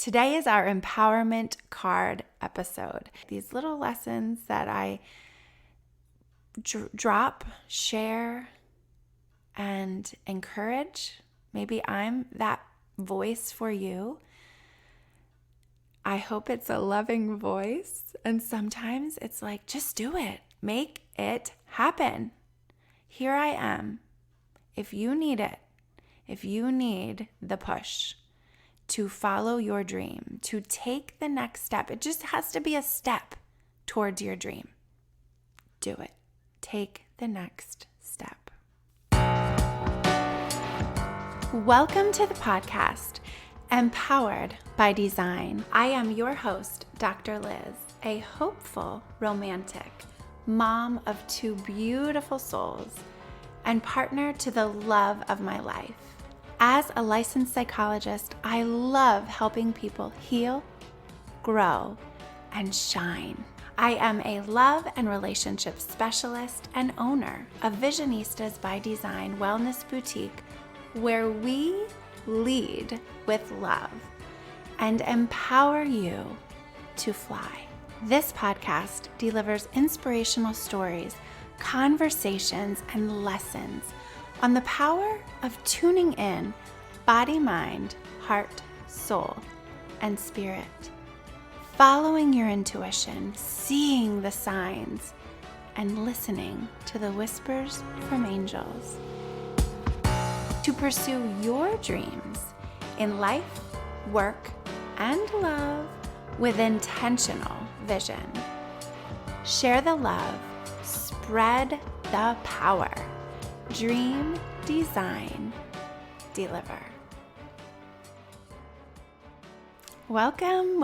Today is our empowerment card episode. These little lessons that I drop, share, and encourage. Maybe I'm that voice for you. I hope it's a loving voice. And sometimes it's like, just do it. Make it happen. Here I am. If you need it, if you need the push to follow your dream, to take the next step, it just has to be a step towards your dream. Do it. Take the next step. Welcome to the podcast, Empowered by Design. I am your host, Dr. Liz, a hopeful, romantic, mom of two beautiful souls, and partner to the love of my life. As a licensed psychologist, I love helping people heal, grow, and shine. I am a love and relationship specialist and owner of Visionistas by Design Wellness Boutique, where we lead with love and empower you to fly. This podcast delivers inspirational stories, conversations, and lessons on the power of tuning in body, mind, heart, soul, and spirit. Following your intuition, seeing the signs, and listening to the whispers from angels. To pursue your dreams in life, work, and love with intentional vision. Share the love, spread the power. Dream, design, deliver. Welcome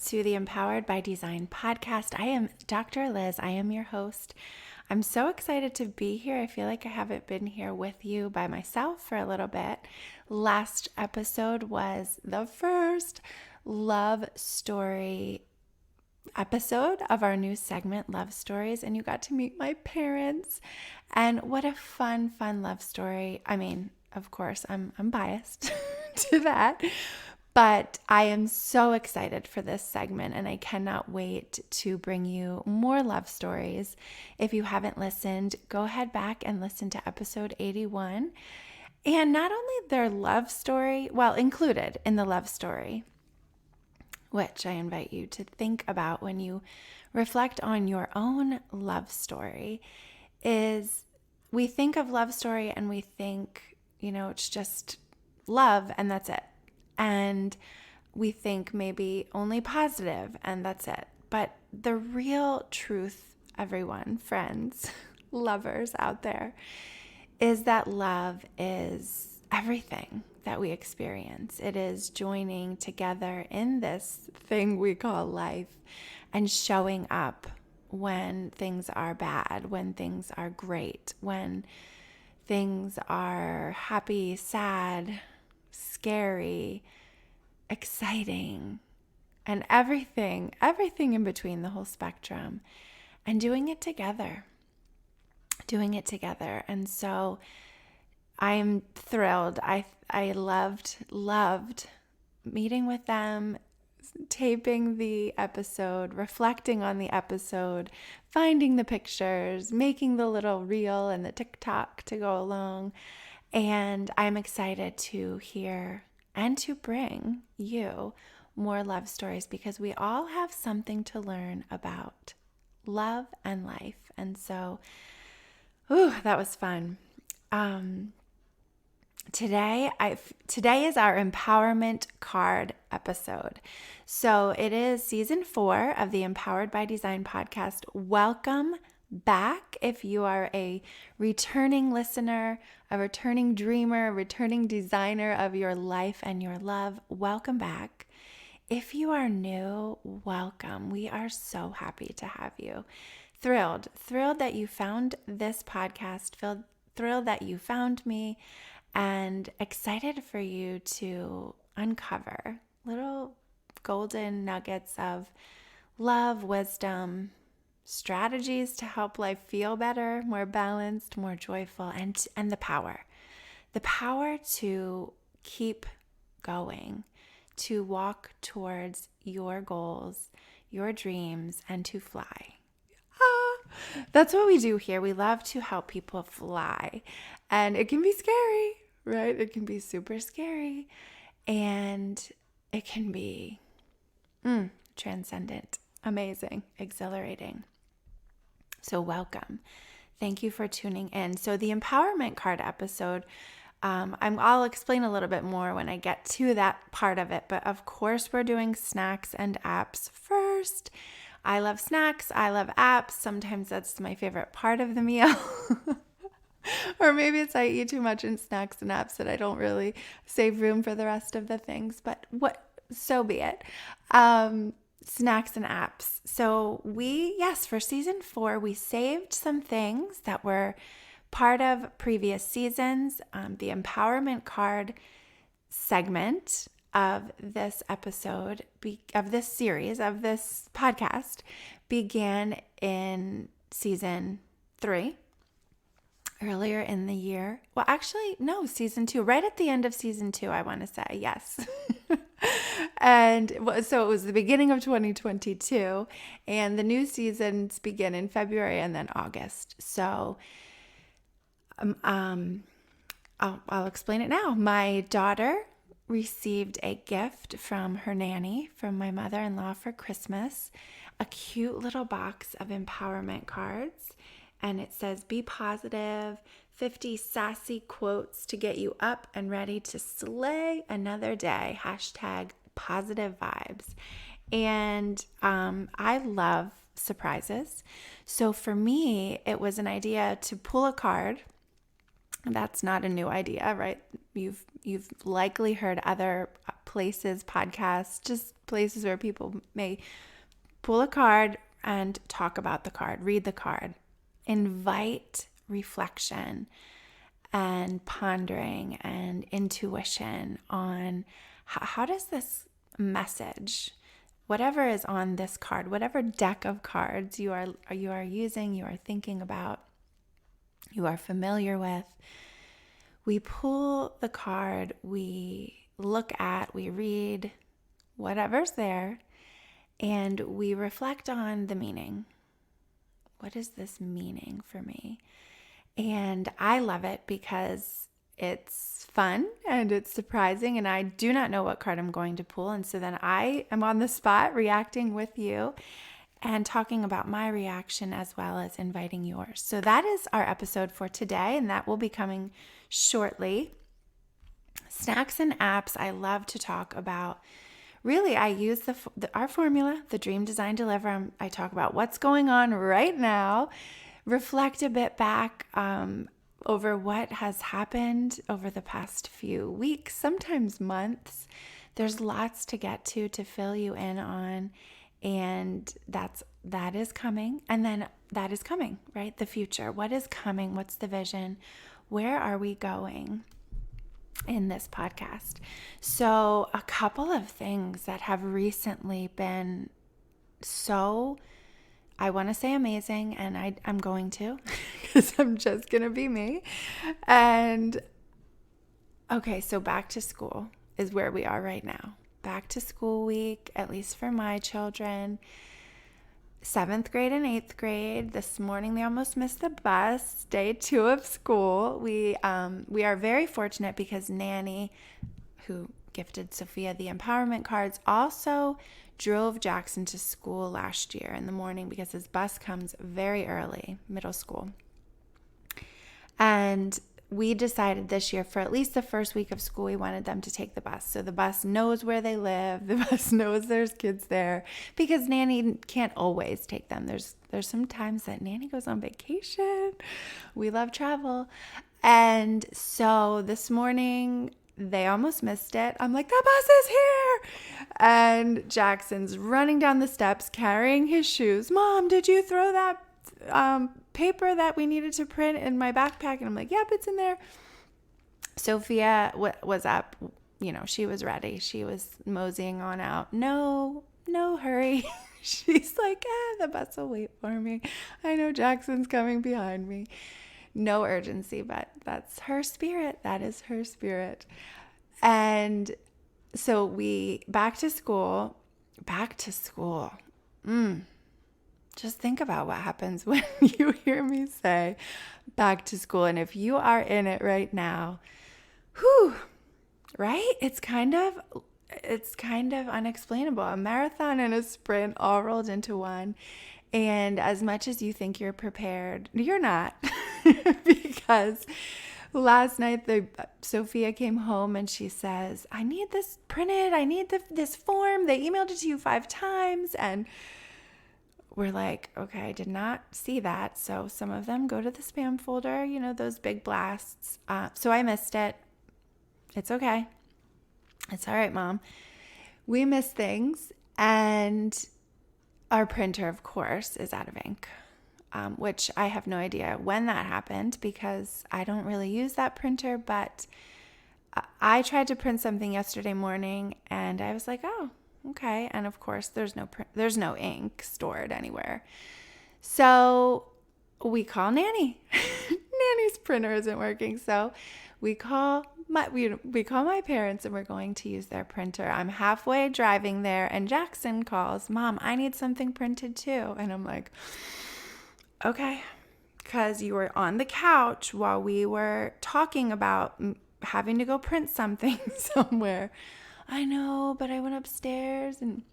to the Empowered by Design podcast. I am Dr. Liz. I am your host. I'm so excited to be here. I feel like I haven't been here with you by myself for a little bit. Last episode was the first love story episode of our new segment, Love Stories, and you got to meet my parents. And what a fun love story. I mean, of course, I'm biased to that, but I am so excited for this segment, and I cannot wait to bring you more love stories. If you haven't listened, go ahead back and listen to episode 81. And not only their love story, well, included in the love story, which I invite you to think about when you reflect on your own love story, is we think of love story and we think, it's just love and that's it. And we think maybe only positive and that's it. But the real truth, everyone, friends, lovers out there, is that love is everything that we experience. It is joining together in this thing we call life and showing up when things are bad, when things are great, when things are happy, sad, scary, exciting, and everything in between, the whole spectrum, and doing it together. And so I'm thrilled. I loved meeting with them, taping the episode, reflecting on the episode, finding the pictures, making the little reel and the TikTok to go along. And I'm excited to hear and to bring you more love stories because we all have something to learn about love and life. And so, that was fun. Today is our empowerment card episode. So it is season 4 of the Empowered by Design podcast. Welcome back. If you are a returning listener, a returning dreamer, a returning designer of your life and your love, welcome back. If you are new, welcome. We are so happy to have you. Thrilled that you found this podcast, thrilled that you found me, and excited for you to uncover little golden nuggets of love, wisdom, strategies to help life feel better, more balanced, more joyful, and the power to keep going, to walk towards your goals, your dreams, and to fly. That's what we do here. We love to help people fly. And it can be scary, right? It can be super scary. And it can be transcendent, amazing, exhilarating. So welcome. Thank you for tuning in. So the empowerment card episode, I'll explain a little bit more when I get to that part of it. But of course, we're doing snacks and apps first. I love snacks. I love apps. Sometimes that's my favorite part of the meal. Or maybe it's I eat too much in snacks and apps that I don't really save room for the rest of the things. But so be it. Snacks and apps. So for season 4, we saved some things that were part of previous seasons. The empowerment card segment of this episode, of this series, of this podcast, began in season 3, earlier in the year. Well, actually, no, season 2, right at the end of season 2, I want to say, yes. And so it was the beginning of 2022, and the new seasons begin in February and then August. So I'll explain it now. My daughter received a gift from her nanny, from my mother-in-law for Christmas, a cute little box of empowerment cards. And it says, be positive, 50 sassy quotes to get you up and ready to slay another day, #positive vibes. And I love surprises. So for me, it was an idea to pull a card. That's not a new idea, right? You've likely heard other places, podcasts, just places where people may pull a card and talk about the card, read the card, invite reflection and pondering and intuition on how does this message, whatever is on this card, whatever deck of cards you are using, you are thinking about, you are familiar with. We pull the card, we look at, we read whatever's there, and we reflect on the meaning. What is this meaning for me? And I love it because it's fun and it's surprising, and I do not know what card I'm going to pull. And so then I am on the spot reacting with you and talking about my reaction as well as inviting yours. So that is our episode for today, and that will be coming shortly. Snacks and apps, I love to talk about. Really, I use our formula, the Dream Design Deliver. I talk about what's going on right now, reflect a bit back over what has happened over the past few weeks, sometimes months. There's lots to get to fill you in on. And that is coming. And then that is coming, right? The future. What is coming? What's the vision? Where are we going in this podcast? So a couple of things that have recently been so, I want to say amazing, and I'm going to, because I'm just going to be me. And okay, so back to school is where we are right now. Back to school week, at least for my children. 7th grade and 8th grade. This morning they almost missed the bus. Day 2 of school. We are very fortunate because Nanny, who gifted Sophia the empowerment cards, also drove Jackson to school last year in the morning because his bus comes very early, middle school. And we decided this year for at least the first week of school, we wanted them to take the bus. So the bus knows where they live. The bus knows there's kids there because Nanny can't always take them. There's some times that Nanny goes on vacation. We love travel. And so this morning they almost missed it. I'm like, the bus is here. And Jackson's running down the steps carrying his shoes. Mom, did you throw that paper that we needed to print in my backpack? And I'm like, yep, it's in there. Sophia was up, she was ready. She was moseying on out. No hurry. She's like, the bus will wait for me. I know Jackson's coming behind me. No urgency, but that's her spirit. That is her spirit. And So we back to school. Just think about what happens when you hear me say back to school. And if you are in it right now, whew, right? It's kind of unexplainable. A marathon and a sprint all rolled into one. And as much as you think you're prepared, you're not. Because last night Sophia came home and she says, I need this printed. I need this form. They emailed it to you 5 times. And we're like, okay, I did not see that. So some of them go to the spam folder, those big blasts. So I missed it. It's okay. It's all right, Mom. We miss things. And our printer, of course, is out of ink, which I have no idea when that happened because I don't really use that printer. But I tried to print something yesterday morning and I was like, oh, okay. And of course, there's no ink stored anywhere. So we call Nanny. Nanny's printer isn't working. So we call my parents and we're going to use their printer. I'm halfway driving there and Jackson calls, Mom, I need something printed too. And I'm like, okay, because you were on the couch while we were talking about having to go print something somewhere. I know, but I went upstairs and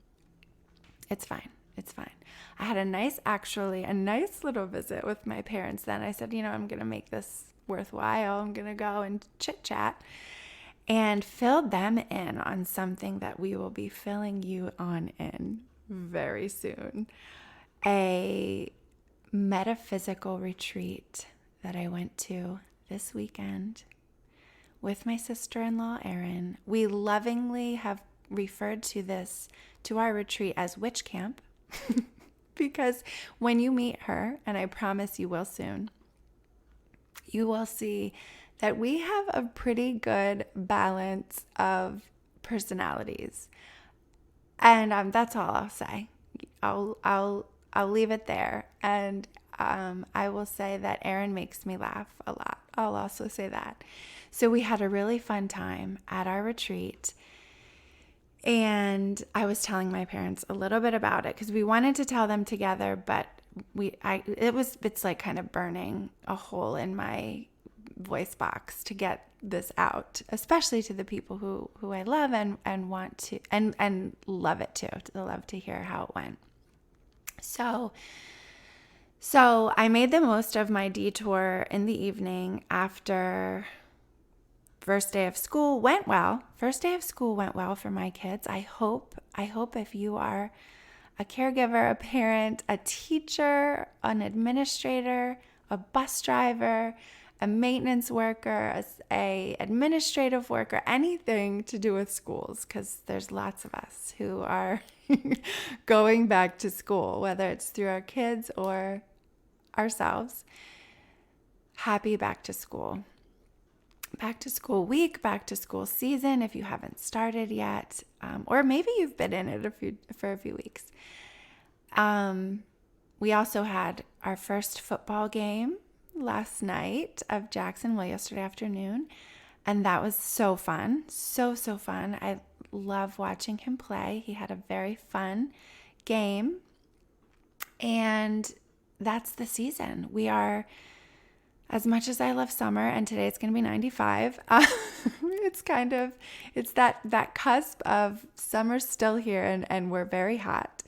it's fine. It's fine. I had a nice little visit with my parents then. I said, I'm going to make this worthwhile. I'm going to go and chit chat and filled them in on something that we will be filling you on in very soon. A metaphysical retreat that I went to this weekend with my sister-in-law, Erin. We lovingly have referred to our retreat as Witch Camp because when you meet her, and I promise you will soon, you will see that we have a pretty good balance of personalities. And that's all I'll say. I'll leave it there. And I will say that Erin makes me laugh a lot. I'll also say that. So we had a really fun time at our retreat. And I was telling my parents a little bit about it because we wanted to tell them together, but it's like kind of burning a hole in my voice box to get this out, especially to the people who I love and want to and love it too. To love to hear how it went. So I made the most of my detour in the evening after first day of school went well. First day of school went well for my kids. I hope if you are a caregiver, a parent, a teacher, an administrator, a bus driver, a maintenance worker, a administrative worker, anything to do with schools, because there's lots of us who are going back to school, whether it's through our kids or ourselves. Happy back to school. Back to school week, back to school season, if you haven't started yet, or maybe you've been in it for a few weeks. We also had our first football game last night of Jackson, yesterday afternoon, and that was so fun, so fun. I love watching him play. He had a very fun game, and that's the season. We are, as much as I love summer, and today it's going to be 95, it's that cusp of summer's still here and we're very hot.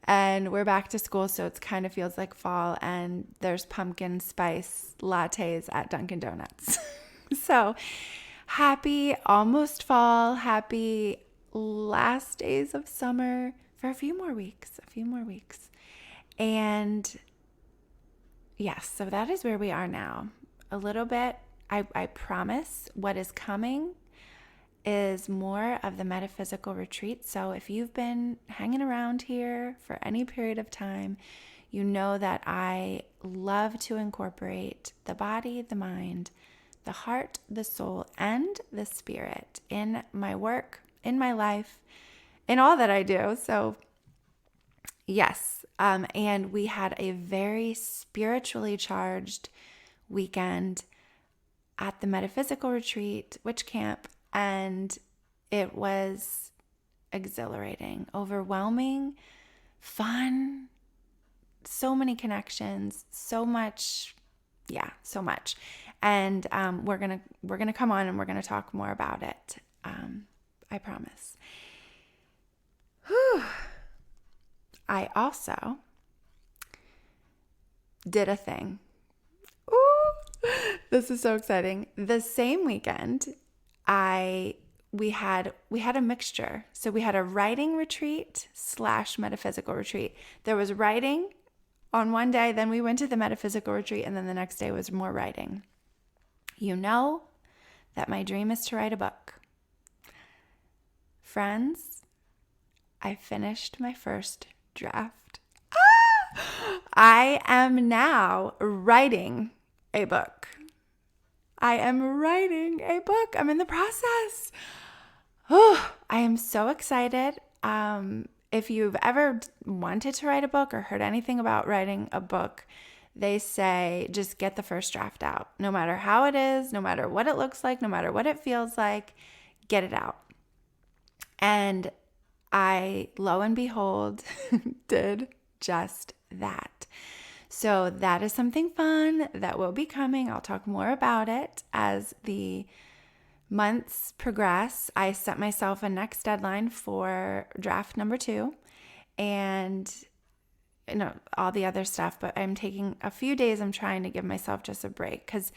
And we're back to school, so it kind of feels like fall, and there's pumpkin spice lattes at Dunkin' Donuts. So happy almost fall, happy last days of summer for a few more weeks. And yes, so that is where we are now. A little bit, I promise what is coming is more of the metaphysical retreat. So if you've been hanging around here for any period of time, you know that I love to incorporate the body, the mind, the heart, the soul, and the spirit in my work, in my life, in all that I do. So yes, and we had a very spiritually charged weekend at the metaphysical retreat, witch camp, and It was exhilarating, overwhelming, fun, so many connections, so much. Yeah, so much. And we're gonna come on and we're gonna talk more about it. I promise. Whew. I also did a thing. Ooh, this is so exciting. The same weekend, we had a mixture. So we had a writing retreat / metaphysical retreat. There was writing on one day, then we went to the metaphysical retreat, and then the next day was more writing. You know that my dream is to write a book. Friends, I finished my first draft. I am now writing a book. I'm in the process. Oh, I am so excited. If you've ever wanted to write a book or heard anything about writing a book, they say just get the first draft out. No matter how it is, no matter what it looks like, no matter what it feels like, get it out. And I, lo and behold, did just that. So that is something fun that will be coming. I'll talk more about it as the months progress. I set myself a next deadline for draft number 2 and all the other stuff, but I'm taking a few days. I'm trying to give myself just a break because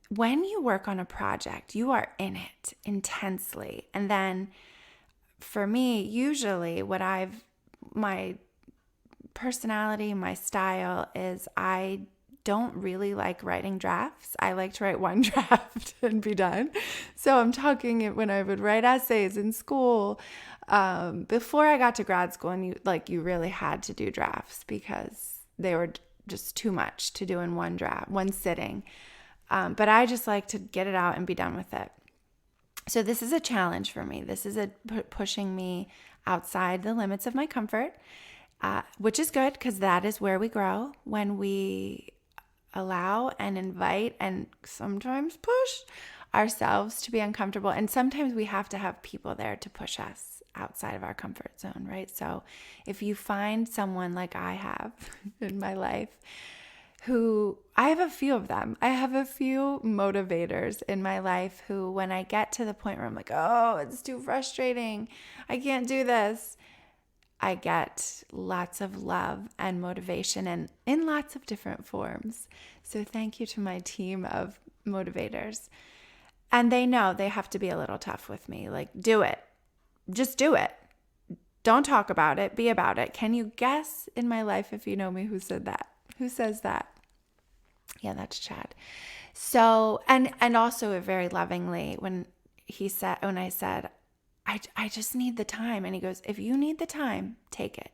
when you work on a project, you are in it intensely. And then for me, usually my personality, my style is I don't really like writing drafts. I like to write one draft and be done. So I'm talking when I would write essays in school, before I got to grad school, and you really had to do drafts because they were just too much to do in one draft, one sitting. But I just like to get it out and be done with it. So this is a challenge for me. This is pushing me outside the limits of my comfort, which is good because that is where we grow, when we allow and invite and sometimes push ourselves to be uncomfortable. And sometimes we have to have people there to push us outside of our comfort zone, right? So if you find someone like I have in my life, I have a few of them. I have a few motivators in my life who, when I get to the point where I'm like, oh, it's too frustrating, I can't do this, I get lots of love and motivation, and in lots of different forms. So thank you to my team of motivators. And they know they have to be a little tough with me. Like, do it. Just do it. Don't talk about it. Be about it. Can you guess in my life, if you know me, who said that? Who says that? Yeah, that's Chad. So, and also very lovingly when I said, I just need the time. And he goes, if you need the time, take it.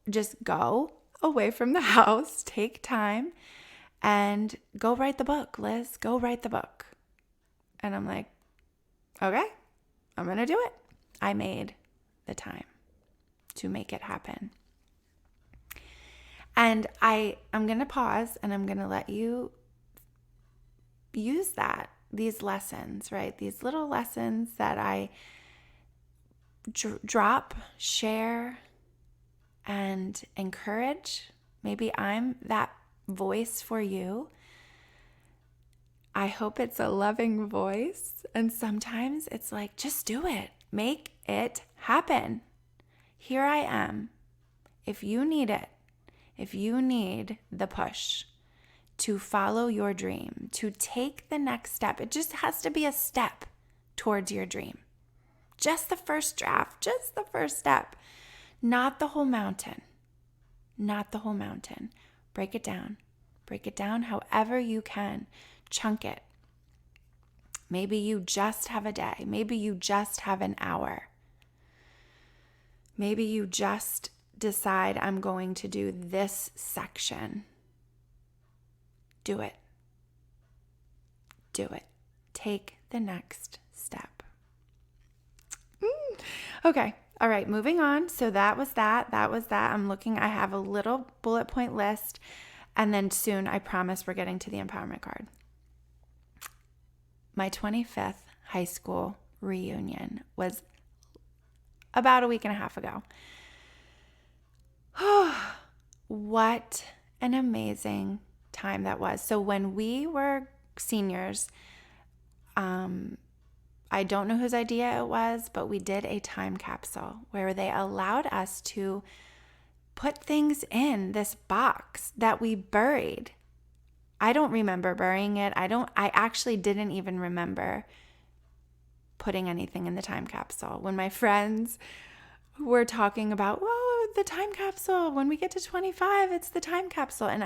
Just go away from the house, take time, and go write the book, Liz. Go write the book. And I'm like, okay, I'm going to do it. I made the time to make it happen. And I'm going to pause and I'm going to let you use these lessons, right? These little lessons that I drop, share, and encourage. Maybe I'm that voice for you. I hope it's a loving voice. And sometimes it's like, just do it. Make it happen. Here I am. If you need it, if you need the push to follow your dream, to take the next step, it just has to be a step towards your dream. Just the first draft, just the first step, not the whole mountain, not the whole mountain. Break it down however you can, chunk it. Maybe you just have a day, maybe you just have an hour. Maybe you just decide, I'm going to do this section. Do it. Do it. Take the next step. Okay. All right. Moving on. So that was that. I have a little bullet point list. And then soon, I promise, we're getting to the empowerment card. My 25th high school reunion was about a week and a half ago. What an amazing time that was. So when we were seniors, I don't know whose idea it was, but we did a time capsule where they allowed us to put things in this box that we buried. I don't remember burying it. I actually didn't even remember putting anything in the time capsule. When my friends were talking about, oh, the time capsule, when we get to 25, it's the time capsule. And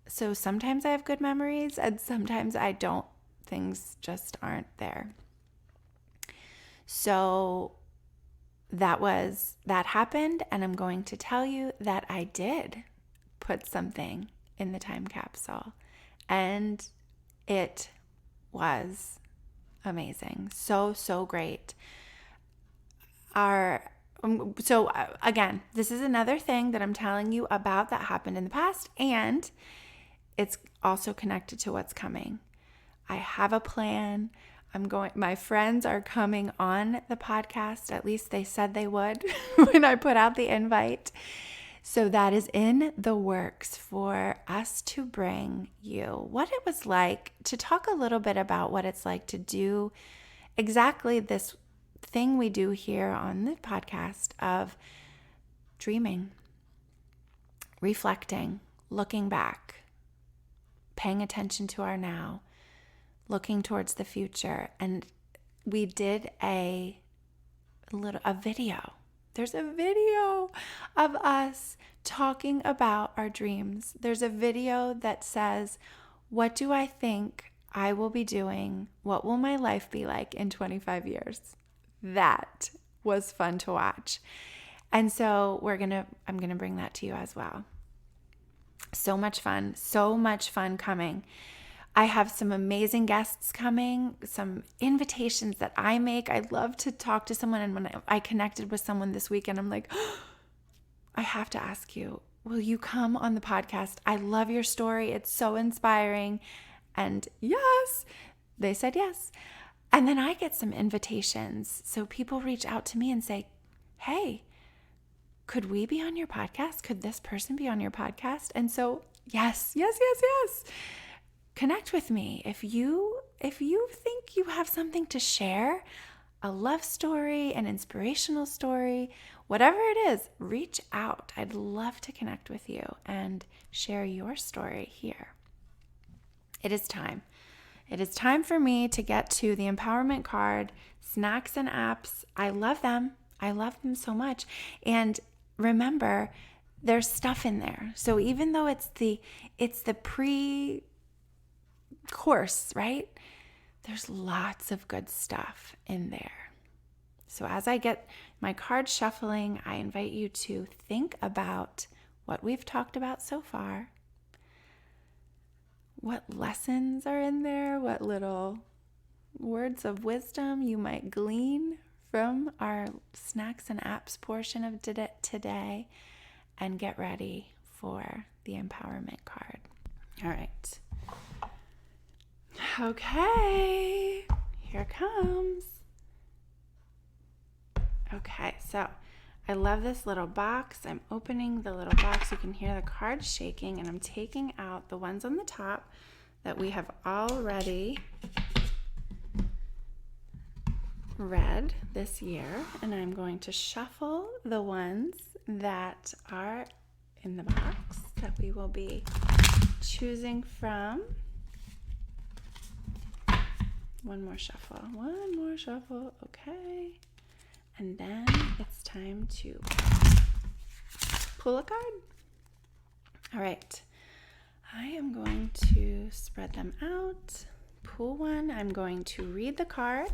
so sometimes I have good memories and sometimes I don't. Things just aren't there. So that happened, and I'm going to tell you that I did put something in the time capsule, and it was amazing. So great. Again, this is another thing that I'm telling you about that happened in the past, and it's also connected to what's coming. I have a plan. My friends are coming on the podcast. At least they said they would when I put out the invite. So that is in the works for us to bring you what it was like, to talk a little bit about what it's like to do exactly this thing we do here on the podcast of dreaming, reflecting, looking back, paying attention to our now, looking towards the future. And we did a video. There's a video of us talking about our dreams. There's a video that says, what do I think I will be doing? What will my life be like in 25 years? That was fun to watch. And so I'm going to bring that to you as well. So much fun coming. I have some amazing guests coming, some invitations that I make. I love to talk to someone. And when I connected with someone this weekend, I'm like, oh, I have to ask you, will you come on the podcast? I love your story. It's so inspiring. And yes, they said yes. And then I get some invitations. So people reach out to me and say, hey, could we be on your podcast? Could this person be on your podcast? And so, yes. Connect with me. If you think you have something to share, a love story, an inspirational story, whatever it is, reach out. I'd love to connect with you and share your story here. It is time. It is time for me to get to the empowerment card, snacks and apps. I love them. I love them so much. And remember, there's stuff in there. So even though it's the pre-course, right? There's lots of good stuff in there. So as I get my card shuffling, I invite you to think about what we've talked about so far. What lessons are in there? What little words of wisdom you might glean from our snacks and apps portion of today, and get ready for the empowerment card. All right. Okay, here it comes. Okay, so I love this little box. I'm opening the little box. You can hear the cards shaking, and I'm taking out the ones on the top that we have already read this year, and I'm going to shuffle the ones that are in the box that we will be choosing from. One more shuffle. Okay. And then it's time to pull a card. All right. I am going to spread them out, pull one. I'm going to read the card.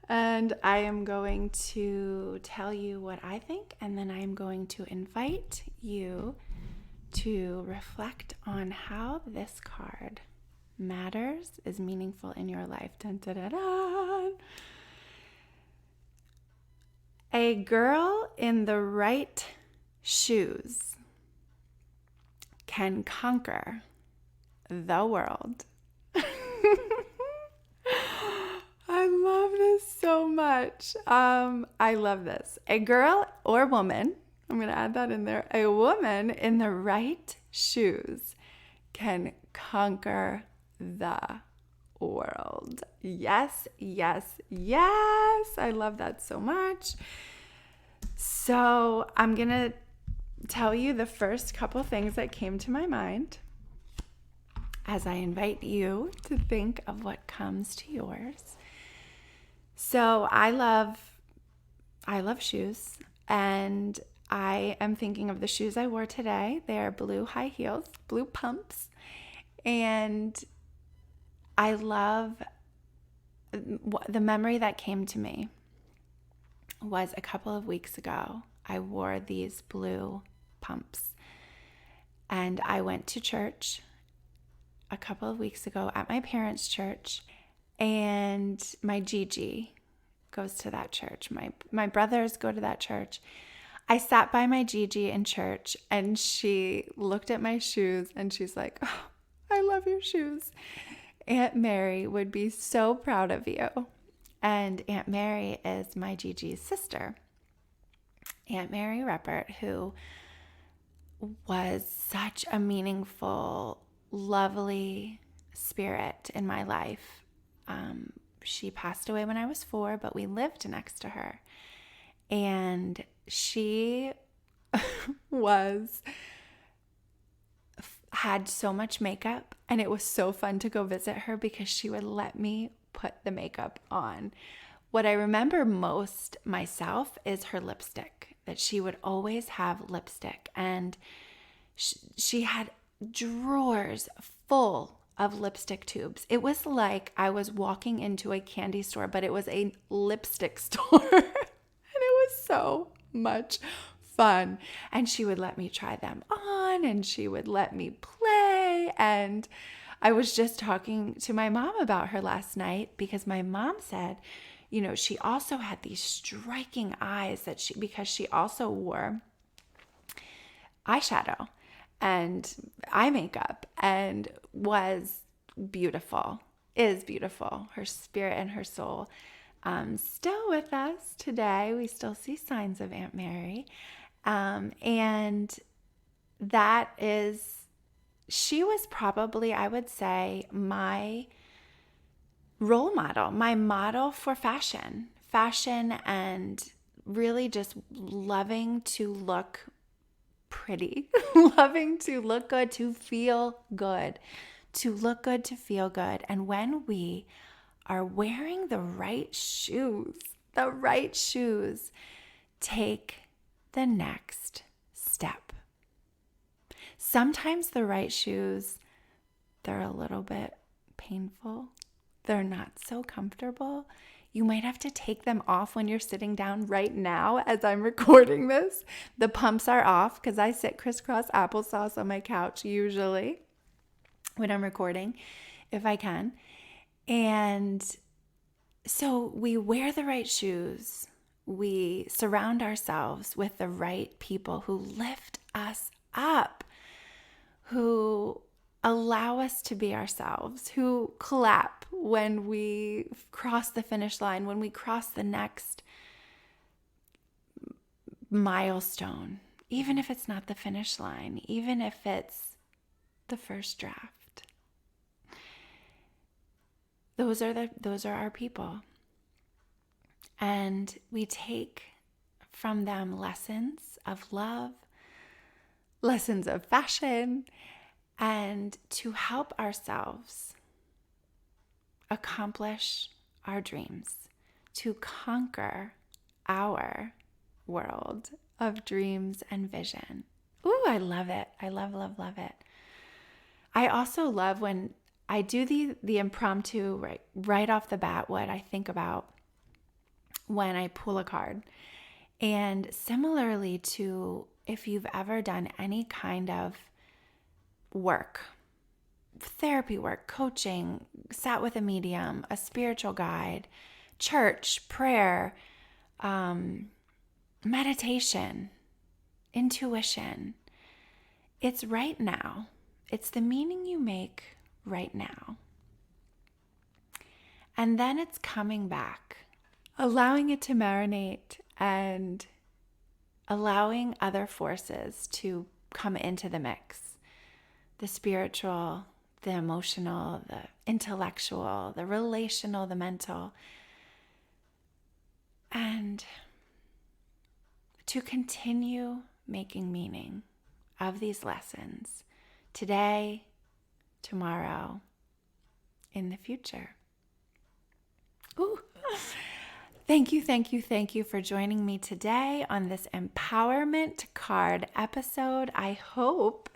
And I am going to tell you what I think, and then I am going to invite you to reflect on how this card matters, is meaningful in your life. Dun, dun, dun, dun. A girl in the right shoes can conquer the world. this so much. I love this. A girl or woman, I'm going to add that in there, a woman in the right shoes can conquer the world. Yes, yes, yes. I love that so much. So I'm going to tell you the first couple things that came to my mind as I invite you to think of what comes to yours. So I love shoes, and I am thinking of the shoes I wore today. They are blue high heels, blue pumps, and I love the memory that came to me was a couple of weeks ago. I wore these blue pumps, and I went to church a couple of weeks ago at my parents' church, and my Gigi goes to that church. My brothers go to that church. I sat by my Gigi in church, and she looked at my shoes, and she's like, "Oh, I love your shoes. Aunt Mary would be so proud of you." And Aunt Mary is my Gigi's sister, Aunt Mary Reppert, who was such a meaningful, lovely spirit in my life. She passed away when I was 4, but we lived next to her. And she had so much makeup, and it was so fun to go visit her because she would let me put the makeup on. What I remember most myself is her lipstick, that she would always have lipstick, and she had drawers full of lipstick tubes. It was like I was walking into a candy store, but it was a lipstick store. And it was so much fun. And she would let me try them on, and she would let me play. And I was just talking to my mom about her last night because my mom said, she also had these striking eyes because she also wore eyeshadow and eye makeup and was beautiful, is beautiful. Her spirit and her soul still with us today. We still see signs of Aunt Mary. And she was probably, I would say, my role model, my model for fashion and really just loving to look pretty, loving to look good, to feel good, to look good, to feel good. And when we are wearing the right shoes, take the next step. Sometimes the right shoes, they're a little bit painful. They're not so comfortable. You might have to take them off when you're sitting down right now as I'm recording this. The pumps are off because I sit crisscross applesauce on my couch usually when I'm recording, if I can. And so we wear the right shoes. We surround ourselves with the right people who lift us up, who allow us to be ourselves, who clap when we cross the finish line, when we cross the next milestone, even if it's not the finish line, even if it's the first draft. Those are our people. And we take from them lessons of love, lessons of fashion, and to help ourselves accomplish our dreams, to conquer our world of dreams and vision. Ooh, I love it. I love, love, love it. I also love when I do the impromptu right off the bat, what I think about when I pull a card. And similarly to if you've ever done any kind of work, therapy work, coaching, sat with a medium, a spiritual guide, church, prayer, meditation, intuition, it's right now. It's the meaning you make right now. And then it's coming back allowing it to marinate and allowing other forces to come into the mix. The spiritual, the emotional, the intellectual, the relational, the mental. And to continue making meaning of these lessons today, tomorrow, in the future. Ooh. Thank you for joining me today on this empowerment card episode. I hope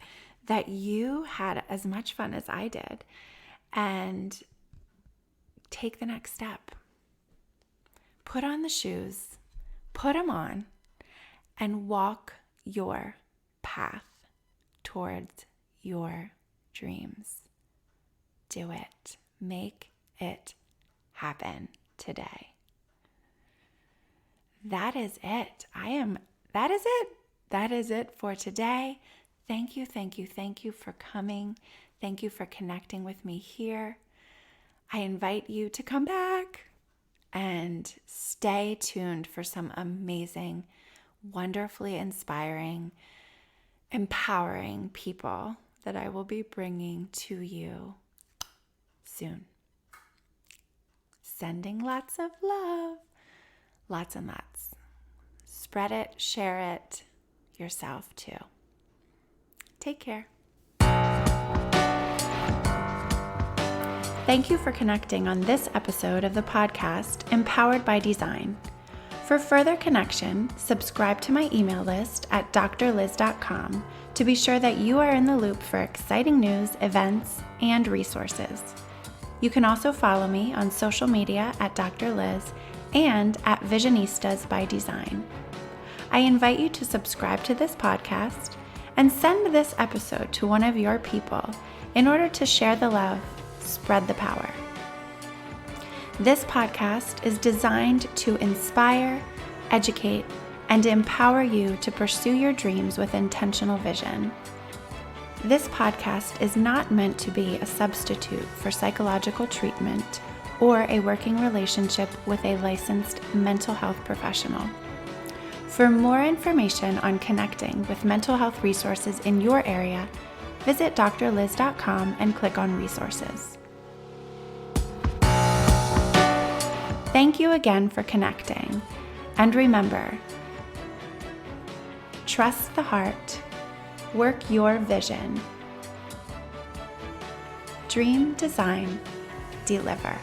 that you had as much fun as I did and take the next step. Put on the shoes, put them on, and walk your path towards your dreams. Do it. Make it happen today. That is it. That is it for today. Thank you for coming. Thank you for connecting with me here. I invite you to come back and stay tuned for some amazing, wonderfully inspiring, empowering people that I will be bringing to you soon. Sending lots of love. Lots and lots. Spread it, share it yourself too. Take care. Thank you for connecting on this episode of the podcast, Empowered by Design. For further connection, subscribe to my email list at drliz.com to be sure that you are in the loop for exciting news, events, and resources. You can also follow me on social media at Dr. Liz and at Visionistas by Design. I invite you to subscribe to this podcast and send this episode to one of your people in order to share the love, spread the power. This podcast is designed to inspire, educate, and empower you to pursue your dreams with intentional vision. This podcast is not meant to be a substitute for psychological treatment or a working relationship with a licensed mental health professional. For more information on connecting with mental health resources in your area, visit drliz.com and click on resources. Thank you again for connecting, and remember, trust the heart, work your vision, dream, design, deliver.